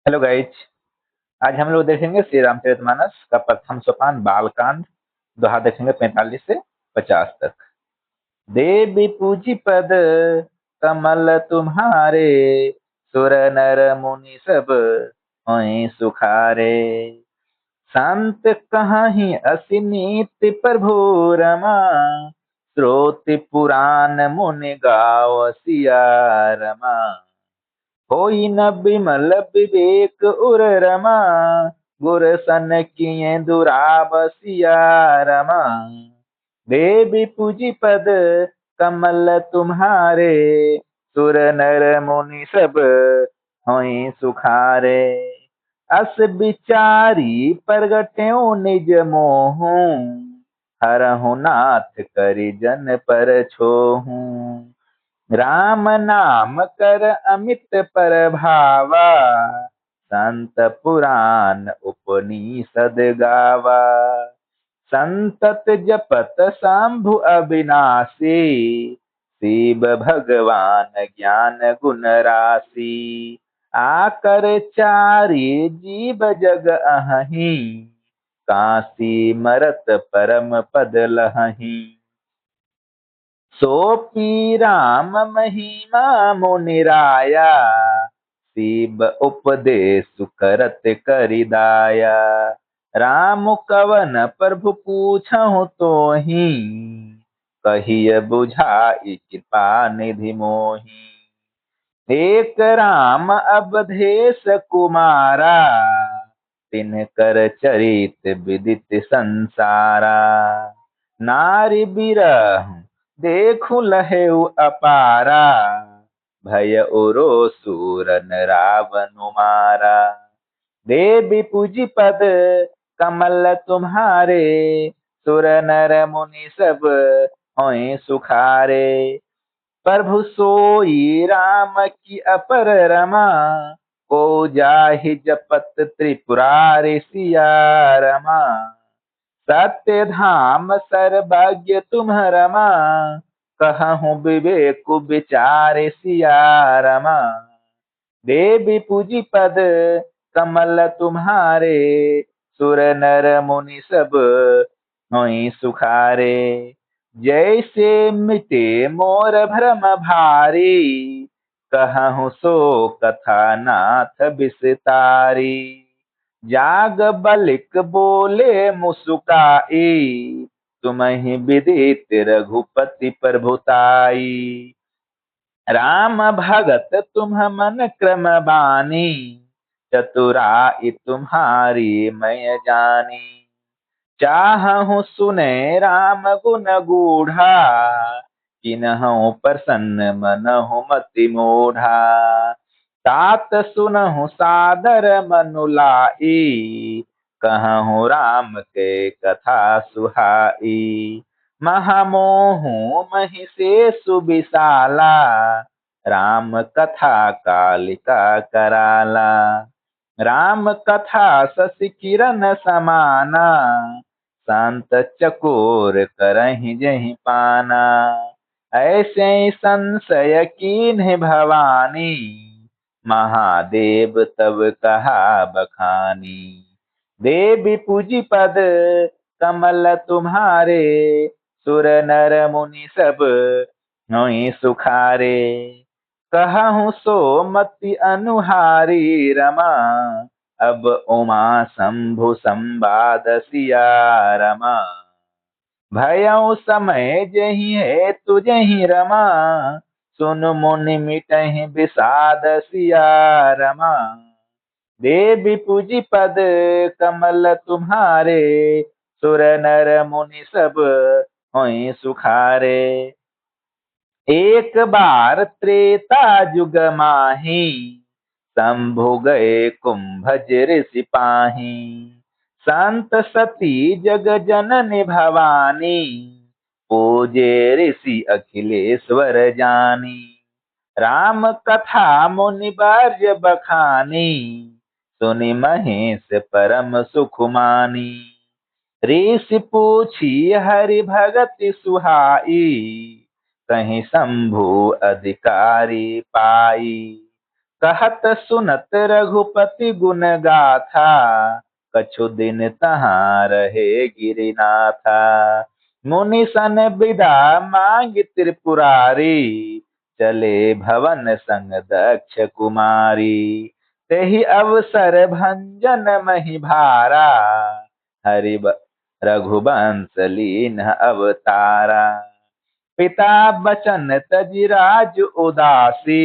Hello guys. आज हम लोग देखेंगे श्री रामचरितमानस का प्रथम सोपान बालकांड। दोहा देखेंगे 45 से 50 तक। देवी पूजी पद कमल तुम्हारे, सुर नर मुनि सब होय सुखारे। संत कहाही असिनीति प्रभु रमा, श्रोति पुराण मुनि गाव सिया रमा। होई न बिमल विवेक उर रमा, गुर सन किए दुराबसिया रमा। देवी पूजी पद कमल तुम्हारे, सुर नर मुनि सब होई सुखारे। अस बिचारी प्रगट्यो निज मोहू, हरहु नाथ करि जन पर छोहू। राम नाम कर अमित पर भावा, संत पुराण उपनिषद गावा। संतत जपत शंभु अविनाशी, शिव भगवान ज्ञान गुण राशि। आकर चारि जीव जग अहहीं, काशी मरत परम पद लहहीं। सोपी राम महिमा मुनिराया, शिव उपदेश करत करिदाया। राम कवन प्रभु पूछहु तोहि, कहिय बुझाई कृपा निधि मोहि। एक राम अवधेश कुमारा, तिनकर चरित विदित संसारा। नारी बिरह देखु लहेउ अपारा, भय उरो सूरन रावण मारा। देवी पूजी पद कमल तुम्हारे, सुर नर मुनि सब होय सुखारे। प्रभु सोई राम की अपर रमा, को जाहि जपत त्रिपुरारि सिया रमा। सत्य धाम सर्वज्ञ तुम रमा, कहूँ विवेक विचार सिया रमा। देवी पूजी पद कमल तुम्हारे, सुर नर मुनि सब होय सुखारे। जैसे मिटे मोर भ्रम भारी, कहूँ सो कथा नाथ विस्तारी। जाग बलिक बोले मुसुकाई, तुम्हि विदित रघुपति प्रभुताई। राम भगत तुम मन क्रम बानी, चतुराई तुम्हारी मैं जानी। चाहूँ सुने राम गुण गूढ़ा, किन्हु प्रसन्न मनहु मति मूढ़ा। तात सुनहु सादर मनु लाई, कहूँ राम के कथा सुहाई। महामोहु महिषे सुबिसाला, राम कथा कालिका कराला। राम कथा शशि किरण समाना, शांत चकोर करहि जहि पाना। ऐसे संशय कीन्ह भवानी, महादेव तब कहा बखानी। देवी पूजी पद कमल तुम्हारे, सुर नर मुनि सब होय सुखारे। कहूँ सो मति अनुहारी रमा, अब उमा शंभु संवाद सिया रमा। भयउ समय जहि है तुझहि रमा, सुन मुनि मिटहि विषाद सिया रमा। देवी पूजी पद कमल तुम्हारे, सुर नर मुनि सब होय सुखारे। एक बार त्रेता जुग माही, शंभु गए कुंभज ऋषि पाही। संत सती जग जननी भवानी, पूजे ऋषि अखिलेश्वर जानी। राम कथा मुनि बार्य बखानी, सुनि महेश परम सुख मानी। ऋषि पूछी हरि भगति सुहाई, कहीं शंभु अधिकारी पाई। कहत सुनत रघुपति गुण गाथा, कछु दिन तहाँ रहे गिरिनाथा। मुनि सन बिदा मांग त्रिपुरारी, चले भवन संग दक्ष कुमारी। तेहि अवसर भंजन मही भारा, रघुवंश लीन अवतारा। पिता बचन तजि राज उदासी,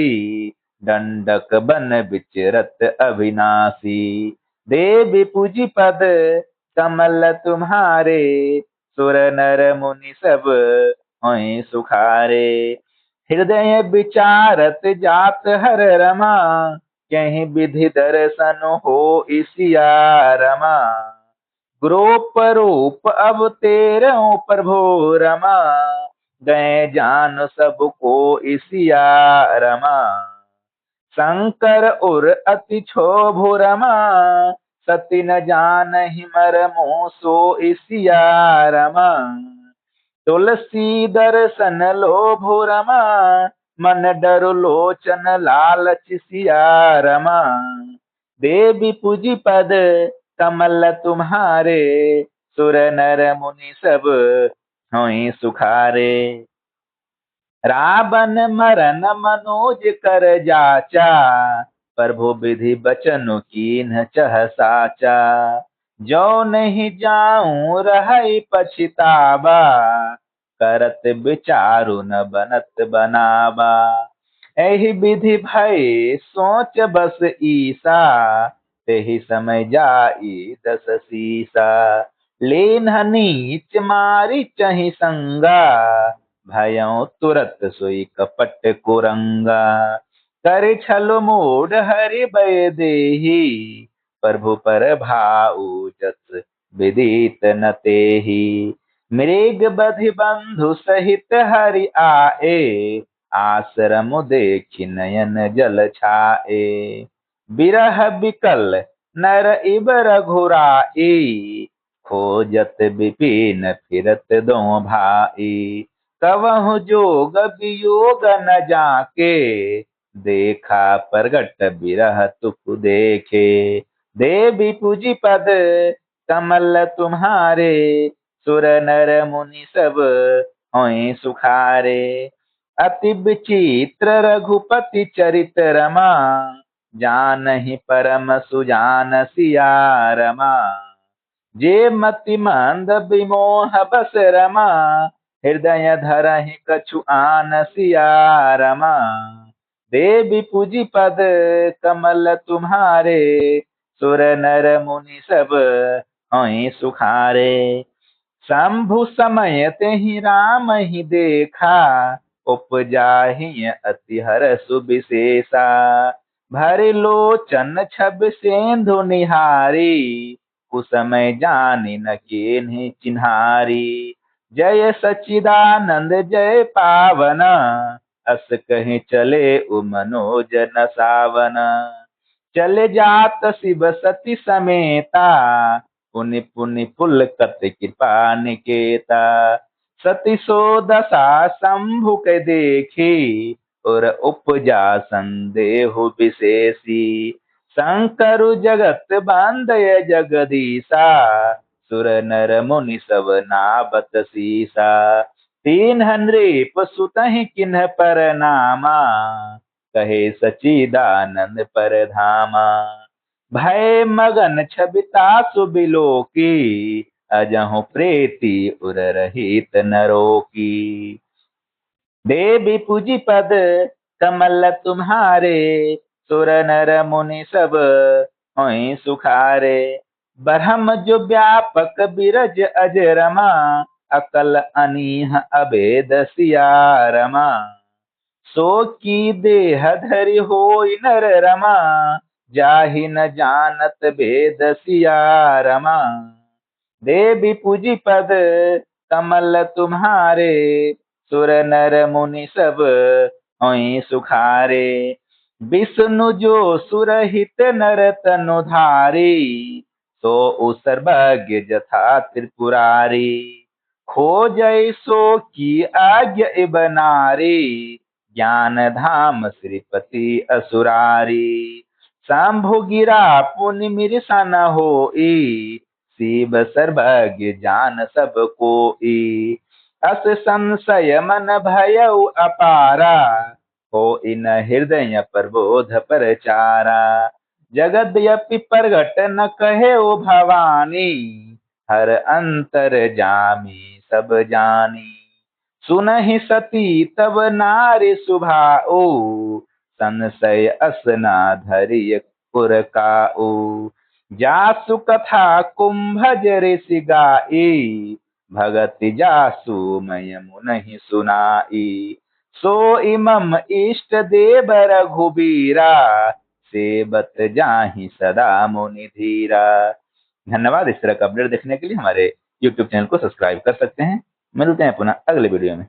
दंडक बन विचरत अविनाशी। देवी पूजि पद कमल तुम्हारे, सुर नर मुनि सब होय सुखारे। हृदय विचारत जात हर रमा, कहीं विधि दर्शन हो इसिया रमा। ग्रोप रूप अब तेरहु प्रभु रमा, गए जान सबको इसिया रमा। शंकर उर अति क्षोभु रमा, सती न जानहि मरमो सो इसिया रमा। तुलसी दर्शन लोभु रमा, मन डरु लोचन लालच सिया रमा। देवी पूजी पद कमल तुम्हारे, सुर नर मुनि सब होय सुखारे। रावण मरन मनोज कर जाचा, प्रभु विधि बचन कीन्ह चह साचा। जो नहीं जाऊं रहै पछतावा, करत विचारु न बनत बनावा। एहि विधि भय सोच बस ईसा, तेहि समय जाई दस सीसा। लेन्ह नीच मारी चहि संगा, भयउ तुरत सोई कपट कुरंगा। कर छल मूढ़ हरि भय देहि, प्रभु पर भाऊ जस विदित न तेहि। मृग बधि बंधु सहित हरि आए, आश्रम देखि नयन जल छाए। बिरह बिकल नर इब रघुराई, खोजत विपिन फिरत दो भाई। कवहु जोग वियोग न जाके, देखा प्रगट बिरह तुक देखे। देवी पूजी पद कमल तुम्हारे, सुर नर मुनि सब होय सुखारे। अति विचित्र रघुपति चरित रमा, जानहि परम सुजान सिया रमा। जे मति मंद विमोह बस रमा, हृदय धरहि कछु आन सिया रमा। देवी पूजी पद कमल तुम्हारे, सुर नर मुनि सब होय सुखारे। शंभु समय तेहि राम ही देखा, उपजाहि अति हरषु विशेषा। भरि लोचन छवि सेंधु निहारी, कुसमय जानि न केन्हि चिन्हारी। जय सच्चिदानंद जय पावन, अस कहि चले उ मनोज न सावन। चले जात शिव सती समेता, पुनि पुनि पुलकत कृपा निकेता। सती सो दशा शंभु के देखी, और उपजा संदेह विशेषी। शंकर जगत बांधय जगदीशा, सुर नर मुनि सब नाबत सीसा। तीन नृप सुतहि किन्ह पर नामा, कहे सचिदानंद परधामा। भय मगन छबिता सुबिलो की, अजहु प्रीति उर रहित नरो की। देवी पूजी पद कमल तुम्हारे, सुर नर मुनि सब होय सुखारे। ब्रह्म जो व्यापक बिरज अजरमा, अकल अनीह अभेद सिया रमा। सो की देह धरि होय नर रमा, जाहि न जानत भेद सिया रमा। देवी पूजी पद कमल तुम्हारे, सुर नर मुनि सब होय सुखारे। विष्णु जो सुरहित नर तनु धारी, सो सर्वज्ञ जथा त्रिपुरारी। खोजै सो की आज्ञा इब नारी, ज्ञान धाम श्रीपति असुरारी। शंभु गिरा पुनि मिरसा न होई, शिव सर्वज्ञ जान सब कोई। अस संशय मन भयउ अपारा, हो इन हृदय प्रबोध परचारा। जगदयपि प्रगट न कहे ओ भवानी, हर अंतर जामी सब जानी। सुनहि सती तब नारी सुभाओ, संशय असना धरिय पुर काऊ। जासु कथा कुंभज ऋषि गाई, भगति जासु मय मुनहि सुनाई। सो इमम इष्ट देव रघुबीरा, सेवत जाहि सदा मुनि धीरा। धन्यवाद। इस तरह का अपडेट देखने के लिए हमारे YouTube चैनल को सब्सक्राइब कर सकते हैं। मिलते हैं पुनः अगले वीडियो में।